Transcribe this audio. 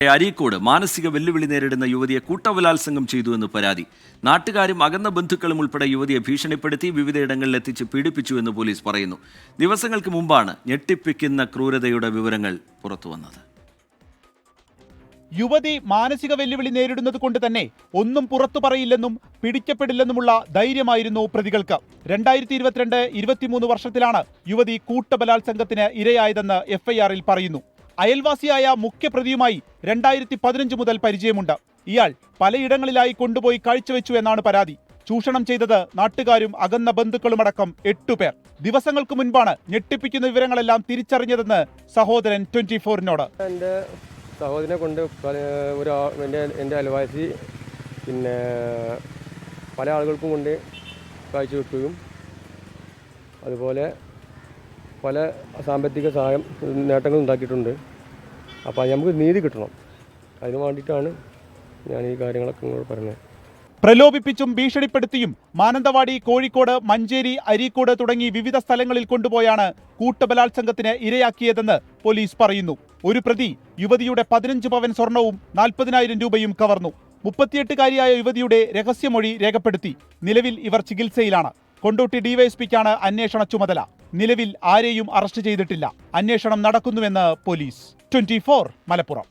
അരീക്കോട് മാനസിക വെല്ലുവിളി നേരിടുന്ന യുവതിയെ കൂട്ടബലാത്സംഗം ചെയ്തുവെന്ന് പരാതി. നാട്ടുകാരും അകന്ന ബന്ധുക്കളും ഉൾപ്പെടെ യുവതിയെ ഭീഷണിപ്പെടുത്തി വിവിധയിടങ്ങളിൽ എത്തിച്ച് പീഡിപ്പിച്ചുവെന്ന് പോലീസ് പറയുന്നു. ദിവസങ്ങൾക്ക് മുമ്പാണ് ഞെട്ടിപ്പിക്കുന്ന ക്രൂരതയുടെ വിവരങ്ങൾ പുറത്തുവന്നത്. യുവതി മാനസിക വെല്ലുവിളി നേരിടുന്നത് കൊണ്ട് തന്നെ ഒന്നും പുറത്തു പറയില്ലെന്നും പിടിക്കപ്പെടില്ലെന്നുമുള്ള ധൈര്യമായിരുന്നു പ്രതികൾക്ക്. 2022-23 വർഷത്തിലാണ് യുവതി കൂട്ടബലാത്സംഗത്തിന് ഇരയായതെന്ന് FIR-ൽ പറയുന്നു. അയൽവാസിയായ മുഖ്യപ്രതിയുമായി 2015 മുതൽ പരിചയമുണ്ട്. ഇയാൾ പലയിടങ്ങളിലായി കൊണ്ടുപോയി കാഴ്ചവെച്ചു എന്നാണ് പരാതി. ചൂഷണം ചെയ്തത് നാട്ടുകാരും അകന്ന ബന്ധുക്കളുമടക്കം 8 പേർ. ദിവസങ്ങൾക്ക് മുൻപാണ് ഞെട്ടിപ്പിക്കുന്ന വിവരങ്ങളെല്ലാം തിരിച്ചറിഞ്ഞതെന്ന് സഹോദരൻ 24-നോട്. സഹോദരനെ കൊണ്ട് എൻ്റെ അയൽവാസി പിന്നെ പല ആളുകൾക്കും കൊണ്ട് കാഴ്ചവെക്കുകയും അതുപോലെ പല സാമ്പത്തിക സഹായം നേട്ടങ്ങൾ ഉണ്ടാക്കിയിട്ടുണ്ട്. അപ്പോൾ നമുക്ക് നീതി കിട്ടണം, അതിന് വേണ്ടിയിട്ടാണ് ഞാൻ ഈ കാര്യങ്ങളൊക്കെ നിങ്ങളോട് പറഞ്ഞത്. പ്രലോഭിപ്പിച്ചും ഭീഷണിപ്പെടുത്തിയും മാനന്തവാടി, കോഴിക്കോട്, മഞ്ചേരി, അരീക്കോട് തുടങ്ങി വിവിധ സ്ഥലങ്ങളിൽ കൊണ്ടുപോയാണ് കൂട്ടബലാത്സംഗത്തിന് ഇരയാക്കിയതെന്ന് പോലീസ് പറയുന്നു. ഒരു പ്രതി യുവതിയുടെ 15 പവൻ സ്വർണവും 40,000 രൂപയും കവർന്നു. 38-കാരിയായ യുവതിയുടെ രഹസ്യമൊഴി രേഖപ്പെടുത്തി. നിലവിൽ ഇവർ ചികിത്സയിലാണ്. കൊണ്ടോട്ടി ഡിവൈഎസ്പിക്കാണ് അന്വേഷണ ചുമതല. നിലവിൽ ആരെയും അറസ്റ്റ് ചെയ്തിട്ടില്ല. അന്വേഷണം നടക്കുന്നുവെന്ന് പോലീസ്. 24 മലപ്പുറം.